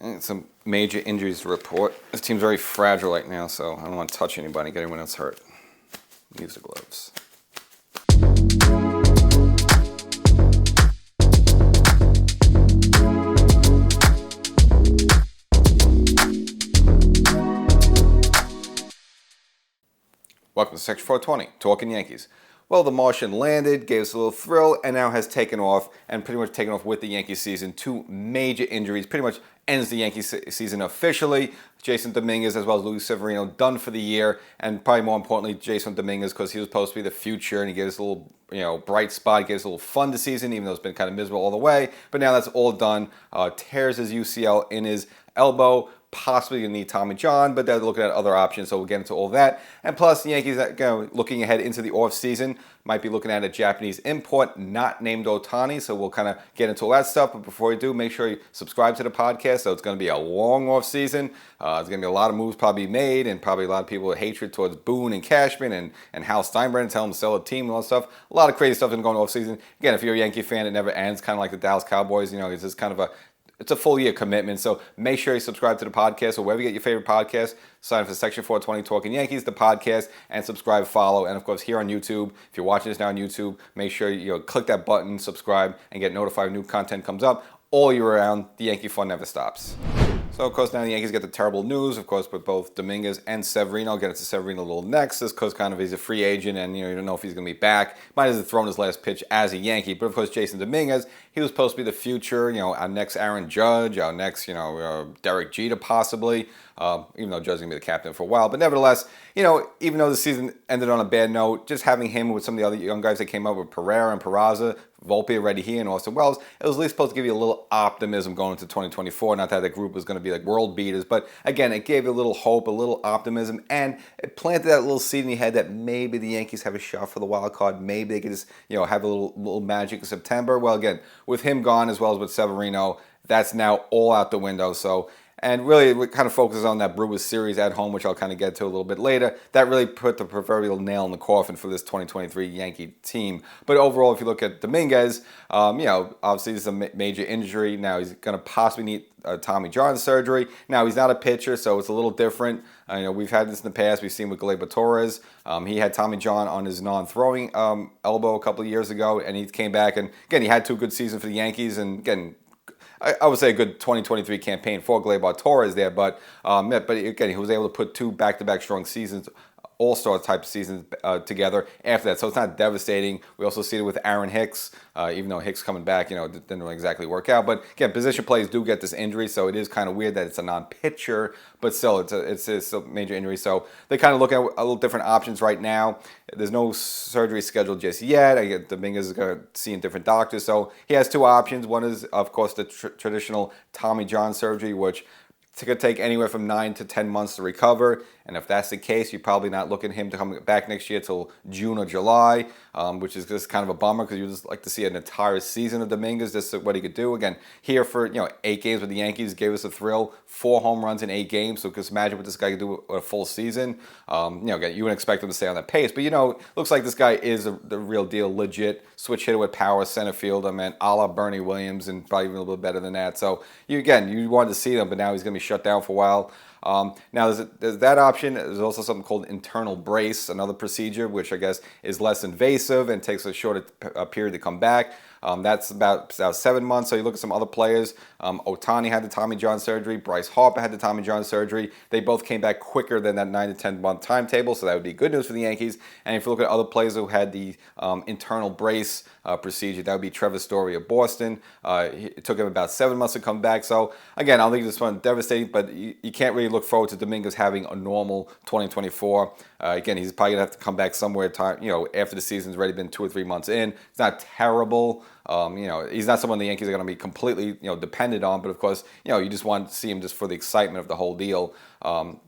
And some major injuries to report. This team's very fragile right now, so I don't want to touch anybody, get anyone else hurt. Use the gloves. Welcome to Section 420, Talkin Yankees. Well, the Martian landed, gave us a little thrill, and now has taken off, and pretty much taken off with the Yankee season. Two major injuries, pretty much ends the Yankee season officially. Jason Dominguez as well as Luis Severino done for the year, and probably more importantly, Jason Dominguez, because he was supposed to be the future, and he gave us a little, bright spot, gave us a little fun this season, even though it's been kind of miserable all the way. But now that's all done. Tears his UCL in his elbow. Possibly going to need Tommy John, but they're looking at other options, so we'll get into all that. And plus, the Yankees, looking ahead into the offseason, might be looking at a Japanese import not named Ohtani, so we'll kind of get into all that stuff. But before we do, make sure you subscribe to the podcast, so it's going to be a long offseason. There's going to be a lot of moves probably made, and probably a lot of people with hatred towards Boone and Cashman and Hal Steinbrenner, tell them to sell a team and all that stuff. A lot of crazy stuff going on offseason. Again, if you're a Yankee fan, it never ends, kind of like the Dallas Cowboys. It's just kind of it's a full year commitment, so make sure you subscribe to the podcast or wherever you get your favorite podcast. Sign up for Section 420 Talkin Yankees, the podcast, and subscribe, follow, and of course here on YouTube. If you're watching this now on YouTube, make sure you click that button, subscribe, and get notified when new content comes up. All year round, the Yankee fun never stops. So, of course, now the Yankees get the terrible news, of course, with both Dominguez and Severino. I'll get into Severino a little next, just because kind of he's a free agent and, you don't know if he's going to be back. Might as well thrown his last pitch as a Yankee. But, of course, Jason Dominguez, he was supposed to be the future, our next Aaron Judge, our next, Derek Jeter possibly, even though Judge's going to be the captain for a while. But nevertheless, even though the season ended on a bad note, just having him with some of the other young guys that came up with Pereira and Peraza, Volpe already here, and Austin Wells, it was at least supposed to give you a little optimism going into 2024. Not that the group was going to be like world beaters, but again, it gave you a little hope, a little optimism, and it planted that little seed in your head that maybe the Yankees have a shot for the wild card. Maybe they could just, have a little magic in September. Well, again, with him gone as well as with Severino, that's now all out the window. And really, it kind of focuses on that Brewers series at home, which I'll kind of get to a little bit later. That really put the proverbial nail in the coffin for this 2023 Yankee team. But overall, if you look at Dominguez, obviously this is a major injury. Now he's going to possibly need Tommy John surgery. Now he's not a pitcher, so it's a little different. We've had this in the past. We've seen with Gleyber Torres. He had Tommy John on his non-throwing elbow a couple of years ago, and he came back. And again, he had 2 good seasons for the Yankees, and again, I would say a good 2023 campaign for Gleyber Torres there, but again, he was able to put 2 back-to-back strong seasons, all-star type seasons together after that. So it's not devastating. We also see it with Aaron Hicks, even though Hicks coming back, didn't really exactly work out. But again, position players do get this injury, so it is kind of weird that it's a non-pitcher, but still, it's a major injury. So they kind of look at a little different options right now. There's no surgery scheduled just yet. I get Dominguez is going to see different doctors, so he has 2 options. One is, of course, the traditional Tommy John surgery, which it could take anywhere from 9 to 10 months to recover. And if that's the case, you're probably not looking at him to come back next year till June or July, which is just kind of a bummer because you just like to see an entire season of Dominguez, just what he could do. Again, here for 8 games with the Yankees, gave us a thrill, 4 home runs in 8 games. So just imagine what this guy could do a full season. Again, you wouldn't expect him to stay on that pace, but looks like this guy is the real deal, legit switch hitter with power, center field. A la Bernie Williams, and probably even a little bit better than that. So you wanted to see him, but now he's going to be shut down for a while. Now, there's that option. There's also something called internal brace, another procedure, which I guess is less invasive and takes a shorter period to come back. That's about 7 months. So you look at some other players. Ohtani had the Tommy John surgery. Bryce Harper had the Tommy John surgery. They both came back quicker than that 9 to 10 month timetable, so that would be good news for the Yankees. And if you look at other players who had the internal brace procedure, that would be Trevor Story of Boston. It took him about 7 months to come back. So again, I don't think this one devastating, but you can't really look forward to Dominguez having a normal 2024. Again, he's probably gonna have to come back somewhere after the season's already been 2 or 3 months in. It's not terrible. He's not someone the Yankees are going to be completely, dependent on. But of course, you just want to see him just for the excitement of the whole deal.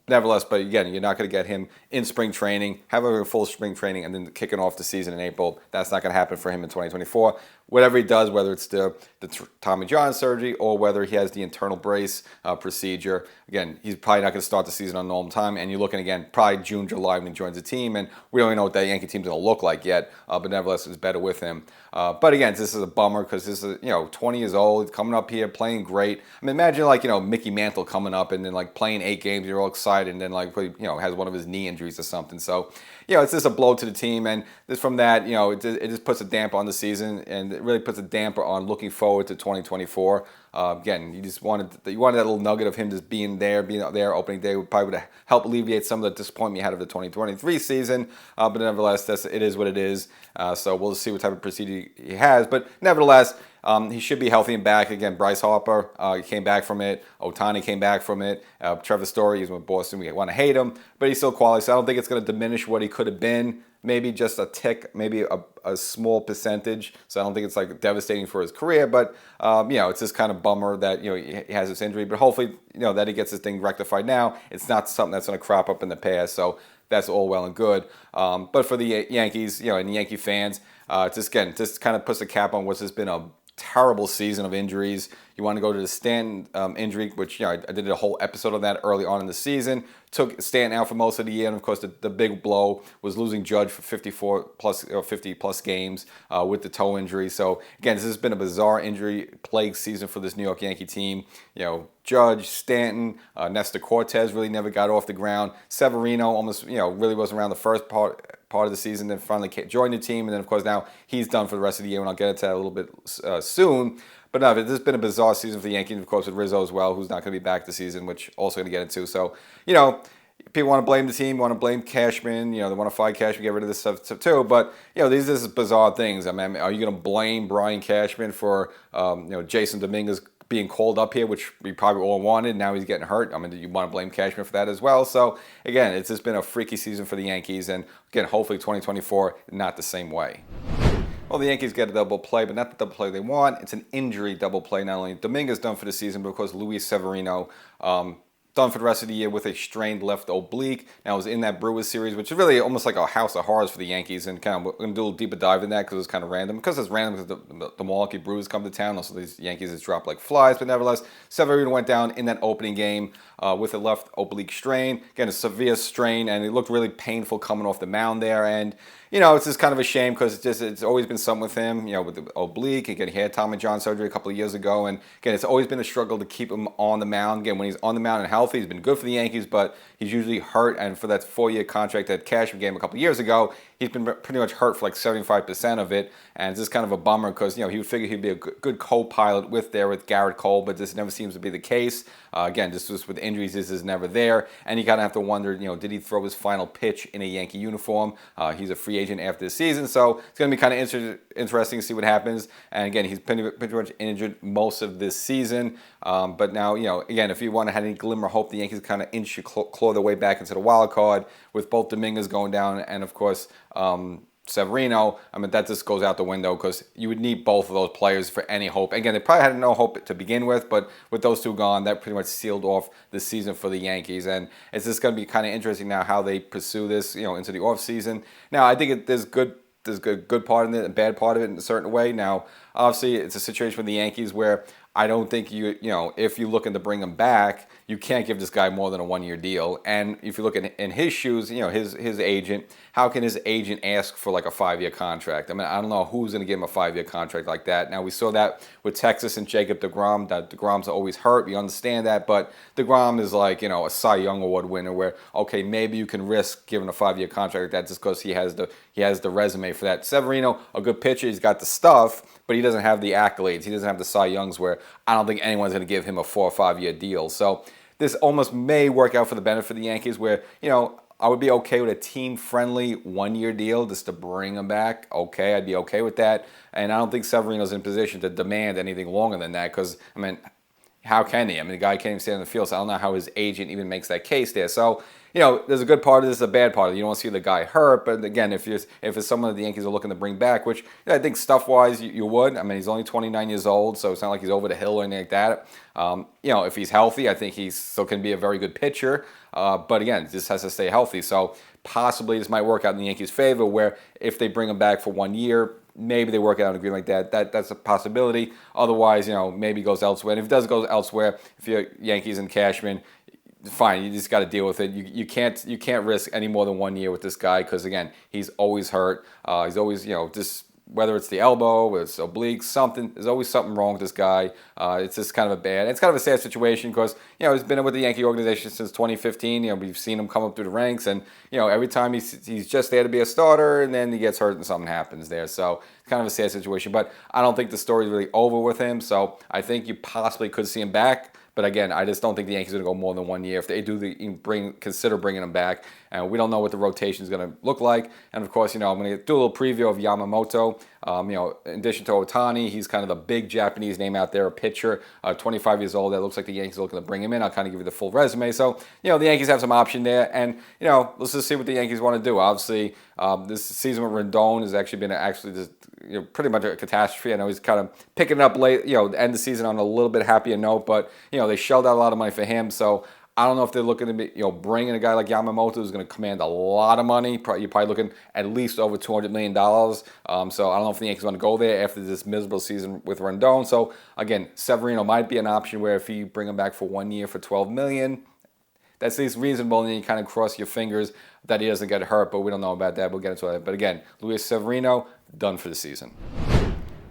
Nevertheless, but again, you're not going to get him in spring training, have a full spring training, and then kicking off the season in April. That's not going to happen for him in 2024. whatever he does, whether it's the Tommy John surgery or whether he has the internal brace procedure, again, he's probably not going to start the season on normal time. And you're looking again, probably June, July when he joins the team. And we don't even know what that Yankee team's going to look like yet. But nevertheless, it's better with him. But again, this is a bummer because this is 20 years old, coming up here, playing great. I mean, imagine Mickey Mantle coming up and then playing 8 games, you're all excited, and then has one of his knee injuries or something. So it's just a blow to the team, and from that, it just puts a damper on the season, and it really puts a damper on looking forward to 2024. Again, you wanted that little nugget of him just being out there opening day would probably help alleviate some of the disappointment you had of the 2023 season. But nevertheless, it is what it is. So we'll see what type of procedure he has. But nevertheless, he should be healthy and back. Again, Bryce Harper, he came back from it. Ohtani came back from it. Trevor Story, he's with Boston. We want to hate him, but he's still quality. So I don't think it's going to diminish what he could have been. Maybe just a tick, maybe a small percentage. So I don't think it's devastating for his career. But it's just kind of bummer that he has this injury. But hopefully that he gets this thing rectified now. It's not something that's going to crop up in the past. So that's all well and good. But for the Yankees, and the Yankee fans, just kind of puts a cap on what's just been a terrible season of injuries. You want to go to the Stanton injury, which I did a whole episode on that early on in the season. Took Stanton out for most of the year, and of course the big blow was losing Judge for 50 plus games with the toe injury. So again, this has been a bizarre injury plagued season for this New York Yankee team. Judge, Stanton, Nestor Cortez really never got off the ground. Severino almost really wasn't around the first part of the season, then finally joined the team, and then of course now he's done for the rest of the year, and I'll get into that a little bit soon. But no, this has been a bizarre season for the Yankees, of course, with Rizzo as well, who's not going to be back this season, which also going to get into. So, people want to blame the team, want to blame Cashman, they want to fight Cashman, get rid of this stuff too. But, these are bizarre things. I mean, are you going to blame Brian Cashman for, Jason Dominguez being called up here, which we probably all wanted? Now he's getting hurt. I mean, you want to blame Cashman for that as well. So, again, it's just been a freaky season for the Yankees. And, again, hopefully 2024, not the same way. Well, the Yankees get a double play, but not the double play they want. It's an injury double play. Not only Dominguez done for the season, but of course Luis Severino done for the rest of the year with a strained left oblique. Now, it was in that Brewers series, which is really almost like a house of horrors for the Yankees. And kind of, we're going to do a little deeper dive in that because it was kind of random. Because it's random because the Milwaukee Brewers come to town. Also, these Yankees just drop like flies. But nevertheless, Severino went down in that opening game with a left oblique strain. Again, a severe strain, and it looked really painful coming off the mound there. And it's just kind of a shame because it's always been something with him, with the oblique. Again, he had Tommy John surgery a couple of years ago. And again, it's always been a struggle to keep him on the mound. Again, when he's on the mound and healthy, he's been good for the Yankees, but he's usually hurt. And for that 4-year contract that Cashman gave him a couple of years ago, he's been pretty much hurt for like 75% of it. And it's just kind of a bummer because, he would figure he'd be a good co-pilot with Garrett Cole, but this never seems to be the case. Again, just with injuries, this is never there. And you kind of have to wonder, did he throw his final pitch in a Yankee uniform? He's a free agent after this season, so it's going to be kind of interesting to see what happens. And again, he's pretty much injured most of this season. But now, again, if you want to have any glimmer of hope, the Yankees kind of claw their way back into the wild card with both Dominguez going down and, of course, Severino. I mean, that just goes out the window because you would need both of those players for any hope. Again, they probably had no hope to begin with, but with those two gone, that pretty much sealed off the season for the Yankees. And it's just going to be kind of interesting now how they pursue this, into the offseason. Now, I think there's a good part in it and bad part of it in a certain way. Now, obviously, it's a situation with the Yankees where I don't think if you're looking to bring him back, you can't give this guy more than a 1-year deal. And if you look in his shoes, his agent, how can his agent ask for like a 5-year contract? I mean, I don't know who's going to give him a 5-year contract like that. Now, we saw that with Texas and Jacob deGrom, that deGrom's always hurt. We understand that, but deGrom is like, a Cy Young Award winner where, okay, maybe you can risk giving a 5-year contract like that just because he has the resume for that. Severino, a good pitcher, he's got the stuff, but he doesn't have the accolades. He doesn't have the Cy Youngs where I don't think anyone's going to give him a 4 or 5-year deal. So this almost may work out for the benefit of the Yankees where, I would be okay with a team-friendly 1-year deal just to bring him back. Okay, I'd be okay with that. And I don't think Severino's in position to demand anything longer than that because, I mean, how can he? I mean, the guy can't even stand in the field, so I don't know how his agent even makes that case there. So, there's a good part of this, a bad part of it. You don't want to see the guy hurt, but again, if it's someone that the Yankees are looking to bring back, which I think stuff-wise you would. I mean, he's only 29 years old, so it's not like he's over the hill or anything like that. If he's healthy, I think he's still can be a very good pitcher. But again, this has to stay healthy. So possibly this might work out in the Yankees' favor where if they bring him back for 1 year, maybe they work out an agreement like that. That's a possibility. Otherwise, maybe he goes elsewhere. And if it does go elsewhere, if you're Yankees and Cashman, fine, you just got to deal with it. You can't risk any more than 1 year with this guy because, again, he's always hurt. He's always, just whether it's the elbow, whether it's oblique, something, there's always something wrong with this guy. It's just kind of it's kind of a sad situation because, he's been with the Yankee organization since 2015. We've seen him come up through the ranks, and, every time he's just there to be a starter, and then he gets hurt and something happens there. So it's kind of a sad situation, but I don't think the story's really over with him. So I think you possibly could see him back. But again, I just don't think the Yankees are going to go more than 1 year. If they do consider bringing him back, and we don't know what the rotation is going to look like. And of course, I'm going to do a little preview of Yamamoto. In addition to Ohtani, he's kind of the big Japanese name out there, a pitcher, 25 years old. That looks like the Yankees are looking to bring him in. I'll kind of give you the full resume. So, the Yankees have some option there, and let's just see what the Yankees want to do. Obviously, this season with Rendon has actually been just pretty much a catastrophe. I know he's kind of picking it up late, end the season on a little bit happier note, but they shelled out a lot of money for him. So I don't know if they're looking to be, bringing a guy like Yamamoto who's going to command a lot of money. You're probably looking at least over $200 million. So I don't know if the Yankees want to go there after this miserable season with Rendon. So again, Severino might be an option where if you bring him back for 1 year for $12 million, that's at least reasonable, and then you kind of cross your fingers that he doesn't get hurt, but we don't know about that. We'll get into that. But again, Luis Severino, done for the season.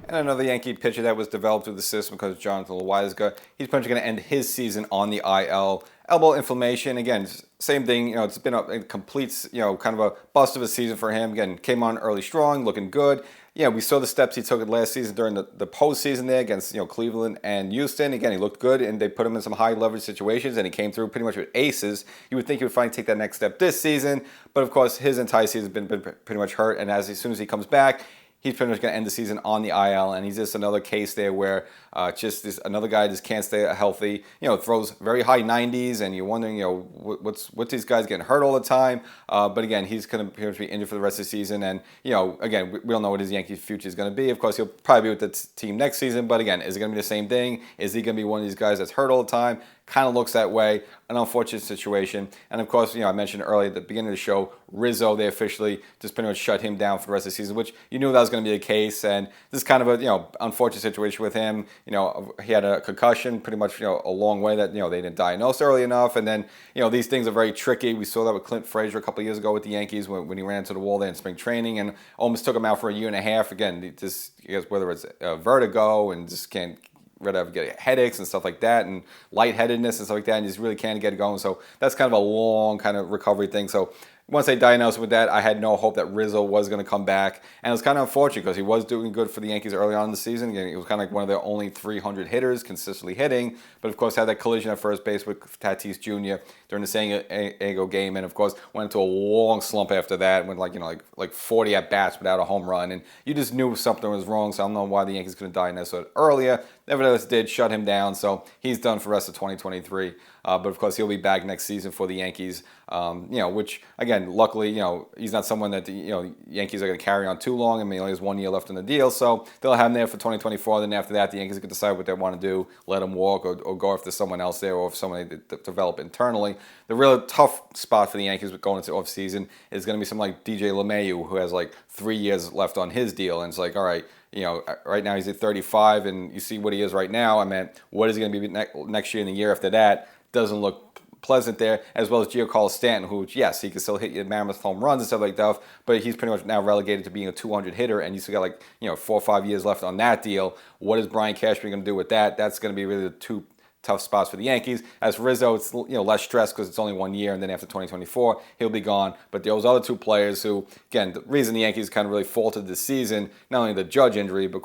And another Yankee pitcher that was developed through the system because Jonathan Loaisiga, he's pretty much going to end his season on the IL. Elbow inflammation, again, same thing. It's been a complete, kind of a bust of a season for him. Again, came on early strong, looking good. We saw the steps he took last season during the postseason there against Cleveland and Houston. Again, he looked good, and they put him in some high leverage situations, and he came through pretty much with aces. You would think he would finally take that next step this season, but of course, his entire season has been pretty much hurt. And as soon as he comes back, he's pretty much going to end the season on the IL, and he's just another case there where another guy just can't stay healthy. Throws very high 90s, and you're wondering, what's these guys getting hurt all the time. But again, he's going to be injured for the rest of the season, and again, we don't know what his Yankees future is going to be. Of course, he'll probably be with the team next season, but again, is it going to be the same thing? Is he going to be one of these guys that's hurt all the time? Kind of looks that way. An unfortunate situation. And of course, I mentioned earlier at the beginning of the show, Rizzo, they officially just pretty much shut him down for the rest of the season, which you knew that was going to be the case. And this is kind of a unfortunate situation with him. He had a concussion pretty much a long way that they didn't diagnose early enough. And then these things are very tricky. We saw that with Clint Frazier a couple of years ago with the Yankees when he ran into the wall there in spring training and almost took him out for a year and a half. Again, just whether it's vertigo and just can't get headaches and stuff like that, and lightheadedness and stuff like that, and you just really can't get it going. So that's kind of a long kind of recovery thing. So once they diagnosed him with that, I had no hope that Rizzo was going to come back. And it was kind of unfortunate because he was doing good for the Yankees early on in the season. Again, he was kind of like one of their only 300 hitters consistently hitting. But of course, had that collision at first base with Tatis Jr. during the San Diego game. And of course, went into a long slump after that. Went like 40 at-bats without a home run. And you just knew something was wrong. So I don't know why the Yankees couldn't diagnose it earlier. Nevertheless, did shut him down. So he's done for the rest of 2023. But of course, he'll be back next season for the Yankees. Which again, luckily, he's not someone that the Yankees are going to carry on too long. I mean, he only has 1 year left in the deal, so they'll have him there for 2024. Then after that, the Yankees can decide what they want to do: let him walk, or go after someone else there, or if someone they develop internally. The real tough spot for the Yankees going into offseason is going to be someone like DJ LeMahieu, who has like 3 years left on his deal, and it's like, all right. Right now he's at 35, and you see what he is right now. I mean, what is he going to be next year and the year after that? Doesn't look pleasant there, as well as Giancarlo Stanton, who, yes, he can still hit your mammoth home runs and stuff like that, but he's pretty much now relegated to being a 200 hitter, and you still got 4 or 5 years left on that deal. What is Brian Cashman going to do with that? That's going to be really the two tough spots for the Yankees. As for Rizzo, it's less stress because it's only 1 year, and then after 2024, he'll be gone. But those other two players who, again, the reason the Yankees kind of really faltered this season, not only the Judge injury, but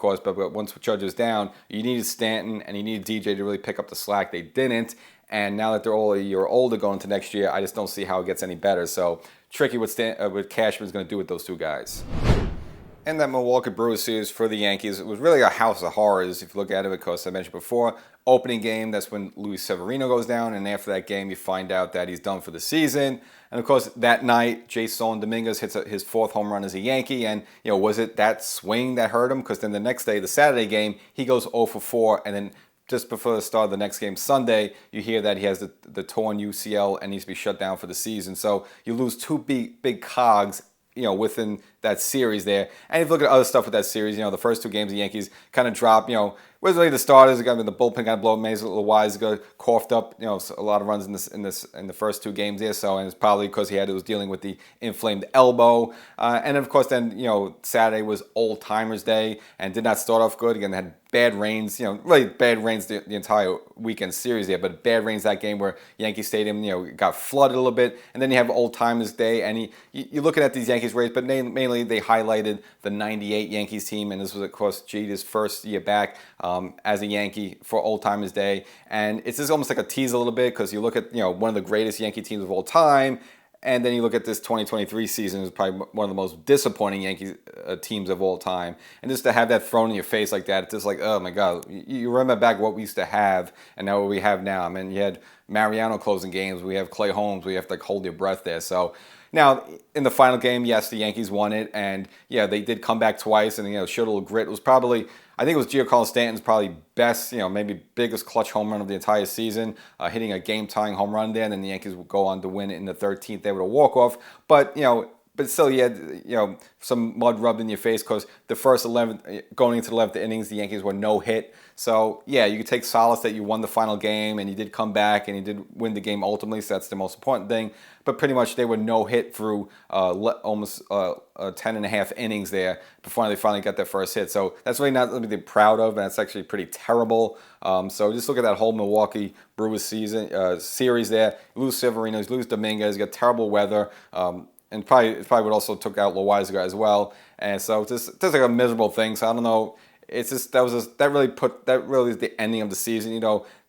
once Judge is down, you needed Stanton and you needed DJ to really pick up the slack. They didn't. And now that they're all a year older going into next year, I just don't see how it gets any better. So tricky what Cashman's going to do with those two guys. And that Milwaukee Brewers series for the Yankees, it was really a house of horrors if you look at it, because I mentioned before, opening game, that's when Luis Severino goes down, and after that game, you find out that he's done for the season. And of course, that night, Jason Dominguez hits his 4th home run as a Yankee, and was it that swing that hurt him? Because then the next day, the Saturday game, he goes 0 for 4, and then just before the start of the next game Sunday, you hear that he has the torn UCL and needs to be shut down for the season. So you lose two big cogs within that series there. And if you look at other stuff with that series, the first two games the Yankees kind of dropped, was really the starters. The bullpen kind of blew up. Mays a little wise ago, coughed up, a lot of runs in the first two games there. So, and it's probably because he was dealing with the inflamed elbow. And of course, then Saturday was Old Timers Day and did not start off good. Again, they had bad rains, really bad rains the entire weekend series there, but bad rains that game where Yankee Stadium, got flooded a little bit. And then you have Old Timers Day, and you're looking at these Yankees races, but mainly they highlighted the '98 Yankees team, and this was, of course, Jeter's first year back as a Yankee for Old Timers Day. And it's just almost like a tease a little bit because you look at, one of the greatest Yankee teams of all time, and then you look at this 2023 season, it's probably one of the most disappointing Yankees teams of all time. And just to have that thrown in your face like that, it's just like, oh my God, you remember back what we used to have and now what we have now. I mean, you had Mariano closing games, we have Clay Holmes, we have to hold your breath there. So now, in the final game, yes, the Yankees won it, and yeah, they did come back twice, and showed a little grit. It was probably, I think it was Giancarlo Stanton's probably best, maybe biggest clutch home run of the entire season, hitting a game-tying home run there, and then the Yankees would go on to win it in the 13th. They would a walk-off, but but still, you had some mud rubbed in your face because the first 11, going into the 11th innings, the Yankees were no hit. So yeah, you could take solace that you won the final game and you did come back and you did win the game ultimately. So that's the most important thing. But pretty much they were no hit through almost 10 and a half innings there before they finally got their first hit. So that's really not something to be proud of, and that's actually pretty terrible. So just look at that whole Milwaukee Brewers series there. You lose Severino, you lose Dominguez, you got terrible weather. And probably would also took out Loizaga as well, and so it's just like a miserable thing. So I don't know. It's just that really is the ending of the season.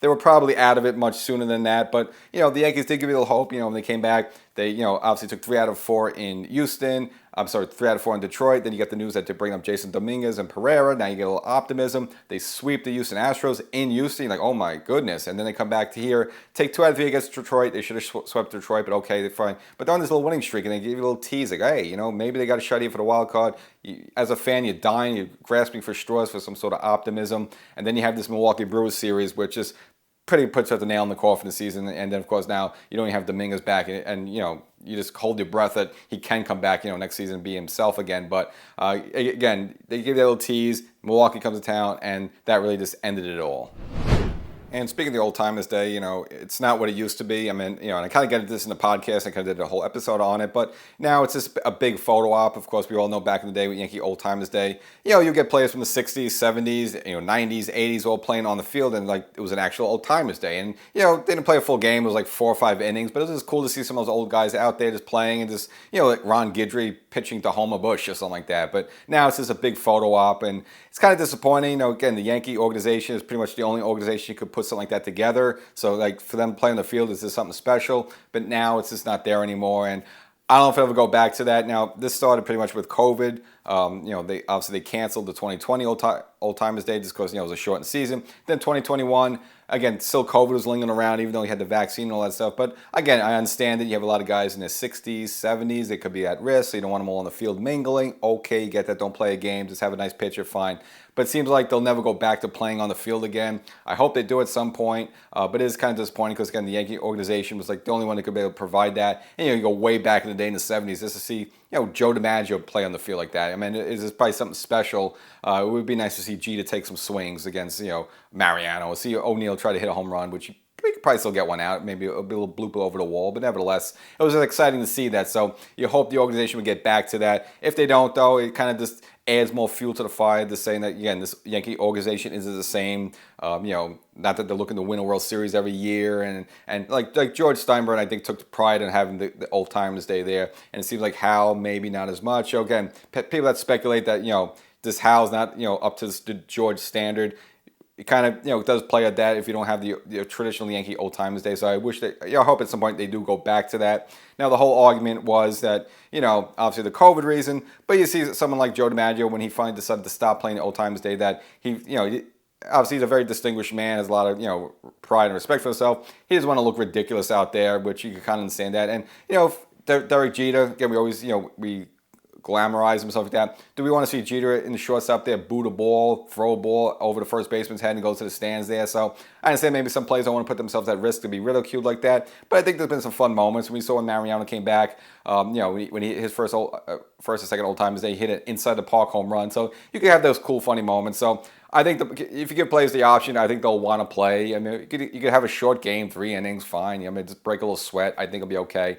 They were probably out of it much sooner than that, but the Yankees did give you a little hope. When they came back, they obviously took 3 out of 4 in Houston. 3 out of 4 in Detroit. Then you get the news that they're bringing up Jason Dominguez and Pereira. Now you get a little optimism. They sweep the Houston Astros in Houston. You're like, oh my goodness. And then they come back to here, take 2 out of 3 against Detroit. They should have swept Detroit, but okay, they're fine. But they're on this little winning streak, and they give you a little tease, like, hey, maybe they got a shot here for the wild card. As a fan, you're dying, you're grasping for straws for some sort of optimism. And then you have this Milwaukee Brewers series, which is pretty puts out the nail in the coffin of the season. And then, of course, now you don't even have Dominguez back, and you just hold your breath that he can come back, next season and be himself again. But again, they give that little tease. Milwaukee comes to town, and that really just ended it all. And speaking of the Old Timers Day, it's not what it used to be. I mean, and I kind of get into this in the podcast. I kind of did a whole episode on it. But now it's just a big photo op. Of course, we all know back in the day with Yankee Old Timers Day, you get players from the 60s, 70s, 90s, 80s all playing on the field. And like it was an actual Old Timers Day. And, they didn't play a full game. It was like 4 or 5 innings. But it was just cool to see some of those old guys out there just playing and just, like Ron Guidry pitching to Homer Bush or something like that. But now it's just a big photo op. And it's kind of disappointing. Again, the Yankee organization is pretty much the only organization you could put something like that together. So like for them playing on the field is just something special. But now it's just not there anymore. And I don't know if they'll ever go back to that. Now, this started pretty much with COVID. They canceled the 2020 Old Timers Day just because it was a shortened season. Then 2021, again, still COVID was lingering around, even though he had the vaccine and all that stuff. But again, I understand that you have a lot of guys in their 60s, 70s. They could be at risk, so you don't want them all on the field mingling. Okay, you get that. Don't play a game. Just have a nice pitcher, fine. But it seems like they'll never go back to playing on the field again. I hope they do at some point. But it is kind of disappointing because, again, the Yankee organization was like the only one that could be able to provide that. And, you go way back in the day in the 70s just to see, Joe DiMaggio play on the field like that. I mean, it's probably something special. It would be nice to see G to take some swings against, Mariano. Or see O'Neill try to hit a home run, which we could probably still get one out. Maybe a little blooper over the wall. But nevertheless, it was exciting to see that. So you hope the organization would get back to that. If they don't, though, it kind of just adds more fuel to the fire. Just saying that, again, this Yankee organization isn't the same. Not that they're looking to win a World Series every year. And like George Steinbrenner, I think, took pride in having the Old Timers Day there. And it seems like Hal, maybe not as much. So again, people that speculate that, this Hal's not, up to the George standard. It kind of, does play at that if you don't have the traditional Yankee Old Timers Day. So I wish I hope at some point they do go back to that. Now, the whole argument was that, obviously the COVID reason, but you see someone like Joe DiMaggio, when he finally decided to stop playing the Old Timers Day, that he obviously he's a very distinguished man, has a lot of, pride and respect for himself. He doesn't want to look ridiculous out there, which you can kind of understand that. And, Derek Jeter, again, we always, we glamorize him, stuff like that. Do we want to see Jeter in the shortstop there, boot a ball, throw a ball over the first baseman's head and go to the stands there? So I understand maybe some players don't want to put themselves at risk to be ridiculed like that, but I think there's been some fun moments. We saw when Mariano came back, when he his first or second old timers day, he hit an inside the park home run. So you can have those cool, funny moments. So I think if you give players the option, I think they'll want to play. I mean, you could have a short game, 3 innings, fine. I mean, just break a little sweat. I think it'll be okay.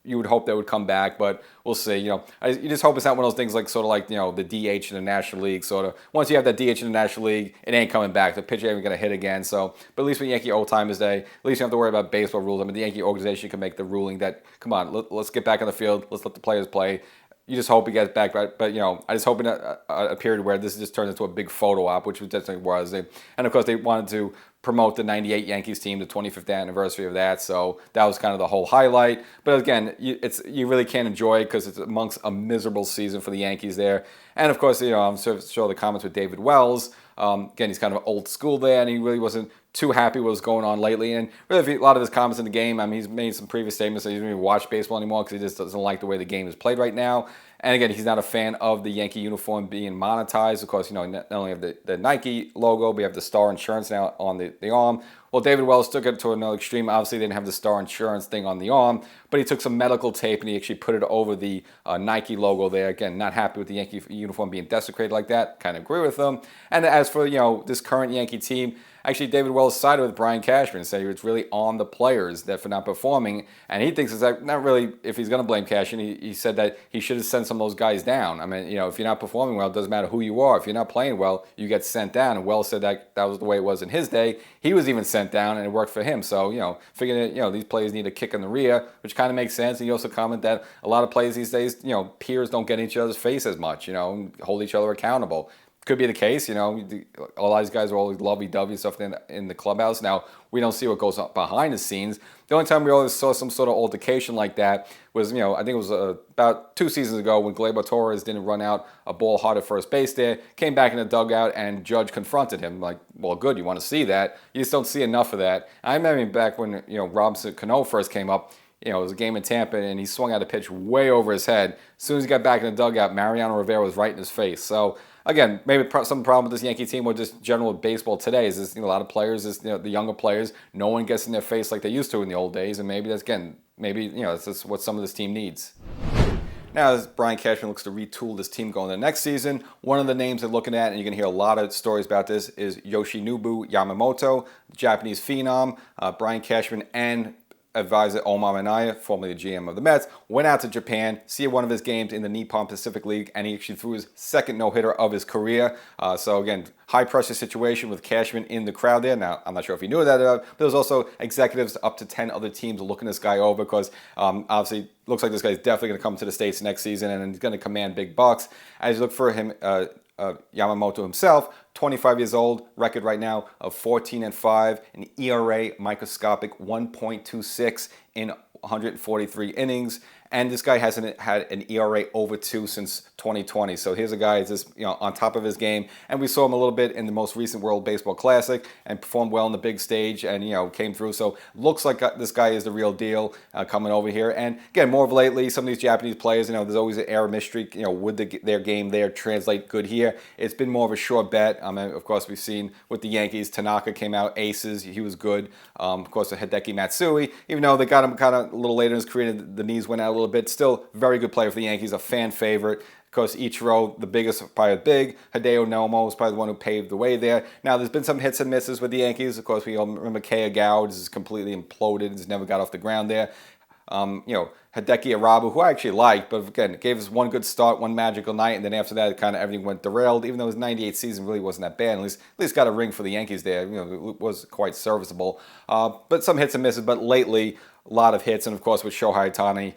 You would hope they would come back, but we'll see. You just hope it's not one of those things like the DH in the National League. Once you have that DH in the National League, it ain't coming back. The pitcher ain't gonna hit again. So, but at least with Yankee old timers day, at least you don't have to worry about baseball rules. I mean, the Yankee organization can make the ruling that come on, let's get back on the field. Let's let the players play. You just hope he gets back, but I just hope in a period where this just turns into a big photo op, which it definitely was. And of course, they wanted to promote the '98 Yankees team, the 25th anniversary of that. So that was kind of the whole highlight. But again, you really can't enjoy it because it's amongst a miserable season for the Yankees there. And of course, I'm sure the comments with David Wells. Again, he's kind of old school there, and he really wasn't too happy with what's going on lately. And really, a lot of his comments in the game, I mean, he's made some previous statements that he doesn't even watch baseball anymore because he just doesn't like the way the game is played right now. And again, he's not a fan of the Yankee uniform being monetized. Of course, not only have the Nike logo, but we have the Star Insurance now on the arm. Well, David Wells took it to another extreme. Obviously, they didn't have the Star Insurance thing on the arm, but he took some medical tape and he actually put it over the Nike logo there. Again, not happy with the Yankee uniform being desecrated like that. Kind of agree with them. And as for, this current Yankee team, actually, David Wells sided with Brian Cashman and said it's really on the players that for not performing. And he thinks it's not really, if he's going to blame Cashman, he said that he should have sent some of those guys down. I mean, if you're not performing well, it doesn't matter who you are. If you're not playing well, you get sent down. And Wells said that was the way it was in his day. He was even sent down, and it worked for him. So, figuring that, these players need a kick in the rear, which kind of makes sense. And he also commented that a lot of players these days, peers don't get in each other's face as much, and hold each other accountable. Could be the case, a lot of these guys are always lovey-dovey stuff in the clubhouse. Now, we don't see what goes on behind the scenes. The only time we always saw some sort of altercation like that was, I think it was about 2 seasons ago when Gleyber Torres didn't run out a ball hard at first base there, came back in the dugout, and Judge confronted him. Like, well, good, you want to see that. You just don't see enough of that. I remember back when, Robinson Cano first came up, it was a game in Tampa, and he swung out a pitch way over his head. As soon as he got back in the dugout, Mariano Rivera was right in his face. So, again, maybe some problem with this Yankee team or just general baseball today is this, a lot of players, the younger players, no one gets in their face like they used to in the old days, and maybe that's just what some of this team needs. Now, as Brian Cashman looks to retool this team going into the next season, one of the names they're looking at, and you're going to hear a lot of stories about this, is Yoshinobu Yamamoto, Japanese phenom. Brian Cashman and advisor Omar Minaya, formerly the GM of the Mets, went out to Japan, see one of his games in the Nippon Pacific League, and he actually threw his second no-hitter of his career. So again, high-pressure situation with Cashman in the crowd there. Now, I'm not sure if he knew that, but there's also executives up to 10 other teams looking this guy over because obviously looks like this guy's definitely going to come to the States next season and he's going to command big bucks. As you look for him, Yamamoto himself, 25 years old, record right now of 14-5, an ERA microscopic 1.26 in 143 innings, and this guy hasn't had an ERA over 2 since 2020. So here's a guy who's just on top of his game, and we saw him a little bit in the most recent World Baseball Classic and performed well on the big stage and came through. So looks like this guy is the real deal coming over here. And again, more of lately, some of these Japanese players, there's always an air of mystery. Would their game there translate good here? It's been more of a sure bet. Of course, we've seen with the Yankees, Tanaka came out aces. He was good. Of course, Hideki Matsui, even though they got him kind of a little later in his career, the knees went out a little bit. Still, very good player for the Yankees, a fan favorite. Of course, Ichiro, the biggest, probably big. Hideo Nomo was probably the one who paved the way there. Now, there's been some hits and misses with the Yankees. Of course, we all remember Keiagao is completely imploded. He's never got off the ground there. Hideki Arabu, who I actually liked, but again, gave us one good start, one magical night, and then after that, kind of everything went derailed. Even though his '98 season really wasn't that bad, at least got a ring for the Yankees there. It was quite serviceable. But some hits and misses. But lately, a lot of hits, and of course with Shohei Ohtani,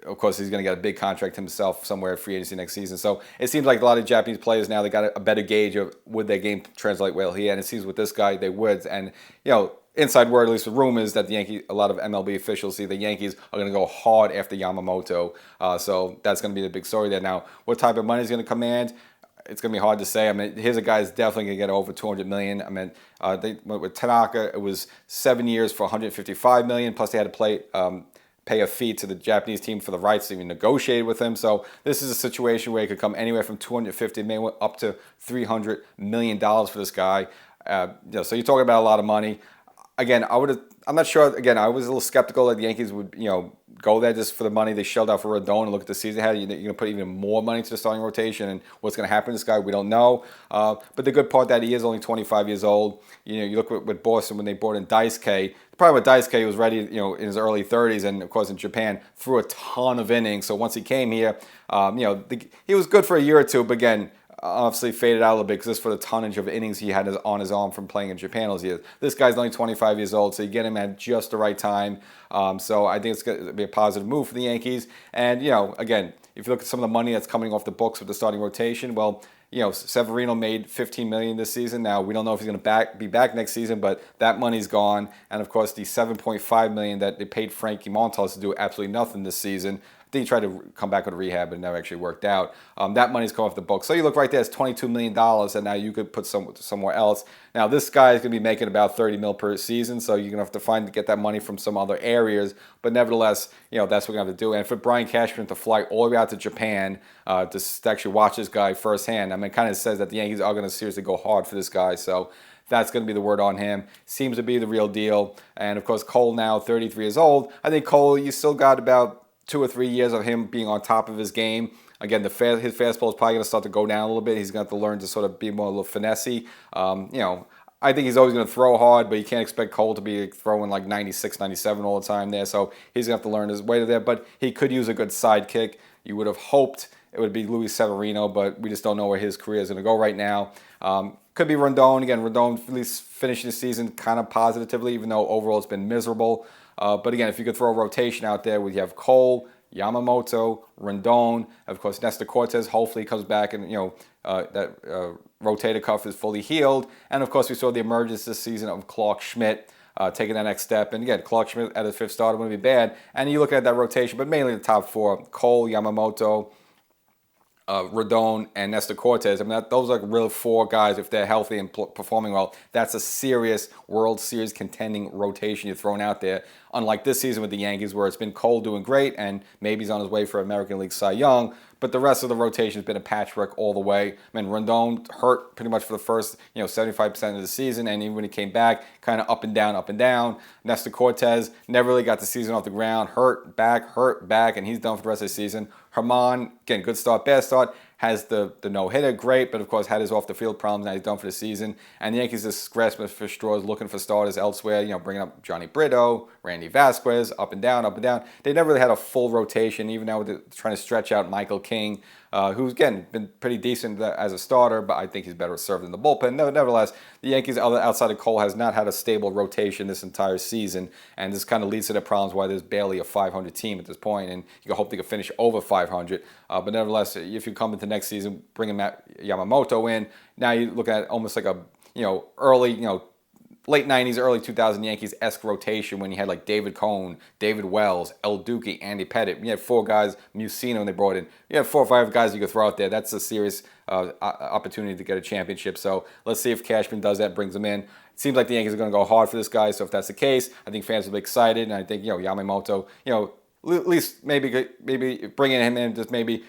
of course he's going to get a big contract himself somewhere at free agency next season. So it seems like a lot of Japanese players now, they got a better gauge of would their game translate well here, and it seems with this guy they would. And inside word, at least the rumors that a lot of MLB officials see the Yankees are going to go hard after Yamamoto. So that's going to be the big story there. Now, what type of money is going to command? It's going to be hard to say. Here's a guy that's definitely going to get over $200 million. With Tanaka, it was 7 years for $155 million. Plus, they had to pay a fee to the Japanese team for the rights to even negotiate with him. So this is a situation where it could come anywhere from $250 million up to $300 million for this guy. So you're talking about a lot of money. Again, I'm not sure. Again, I was a little skeptical that the Yankees would, go there just for the money they shelled out for Rodon and look at the season ahead. You're going to put even more money to the starting rotation, and what's going to happen to this guy, we don't know. But the good part that he is only 25 years old. You look with Boston when they brought in Daisuke. The problem with Daisuke, he was ready, in his early 30s, and of course in Japan threw a ton of innings. So once he came here, he was good for a year or two, but again, obviously faded out a little bit because for the tonnage of innings he had on his arm from playing in Japan those years. This guy's only 25 years old, so you get him at just the right time. So I think it's going to be a positive move for the Yankees. And, again, if you look at some of the money that's coming off the books with the starting rotation, well, Severino made $15 million this season. Now, we don't know if he's going to be back next season, but that money's gone. And, of course, the $7.5 million that they paid Frankie Montas to do absolutely nothing this season. I think he tried to come back with rehab, but it never actually worked out. That money's come off the books. So you look right there, it's $22 million, and now you could put somewhere else. Now, this guy is going to be making about $30 million per season, so you're going to have to get that money from some other areas. But nevertheless, that's what we're going to have to do. And for Brian Cashman to fly all the way out to Japan to actually watch this guy firsthand, it kind of says that the Yankees are going to seriously go hard for this guy. So that's going to be the word on him. Seems to be the real deal. And, of course, Cole now 33 years old. I think Cole, you still got about 2 or 3 years of him being on top of his game. Again, his fastball is probably going to start to go down a little bit. He's going to have to learn to sort of be more a little finessey. I think he's always going to throw hard, but you can't expect Cole to be throwing like 96, 97 all the time there. So he's going to have to learn his way to there. But he could use a good sidekick. You would have hoped it would be Luis Severino, but we just don't know where his career is going to go right now. Could be Rodon. Again, Rodon at least finishing the season kind of positively, even though overall it's been miserable. But again, if you could throw a rotation out there where you have Cole, Yamamoto, Rendon, of course Nestor Cortez hopefully comes back and that rotator cuff is fully healed, and of course we saw the emergence this season of Clark Schmidt taking that next step. And again, Clark Schmidt at his 5th starter wouldn't be bad. And you look at that rotation, but mainly the top 4: Cole, Yamamoto, Rodon, and Nestor Cortez. I mean, those are real 4 guys. If they're healthy and performing well, that's a serious World Series contending rotation you're throwing out there. Unlike this season with the Yankees, where it's been Cole doing great, and maybe he's on his way for American League Cy Young, but the rest of the rotation has been a patchwork all the way. I mean, Rendon hurt pretty much for the first 75% of the season, and even when he came back, kind of up and down, up and down. Nestor Cortez never really got the season off the ground. Hurt back, and he's done for the rest of the season. Herman, again, good start, bad start. Has the no-hitter, great, but of course had his off-the-field problems. Now he's done for the season. And the Yankees just grasping for straws, looking for starters elsewhere, bringing up Johnny Brito, Randy Vasquez, up and down, up and down. They never really had a full rotation, even now with trying to stretch out Michael King, who's, again, been pretty decent as a starter, but I think he's better served in the bullpen. Nevertheless, the Yankees, outside of Cole, has not had a stable rotation this entire season, and this kind of leads to the problems why there's barely a 500 team at this point, and you hope they can finish over 500. But nevertheless, if you come into next season, bringing Yamamoto in, now you look at almost like a early, late 90s, early 2000 Yankees-esque rotation when you had like David Cone, David Wells, El Duque, Andy Pettitte. You had 4 guys, Musino, when they brought in. You had 4 or 5 guys you could throw out there. That's a serious opportunity to get a championship. So let's see if Cashman does that, brings him in. It seems like the Yankees are going to go hard for this guy. So if that's the case, I think fans will be excited. And I think, Yamamoto, at least maybe bringing him in just maybe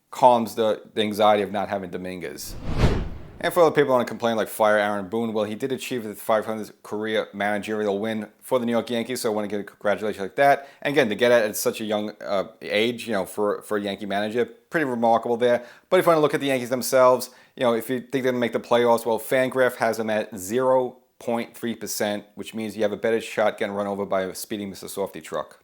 calms the anxiety of not having Dominguez. And for other people who want to complain like fire Aaron Boone, well, he did achieve the 500th career managerial win for the New York Yankees, so I want to give congratulations like that. And again, to get it at such a young age, for a Yankee manager, pretty remarkable there. But if you want to look at the Yankees themselves, if you think they're going to make the playoffs, well, Fangraph has them at 0.3%, which means you have a better shot getting run over by a speeding Mr. Softy truck.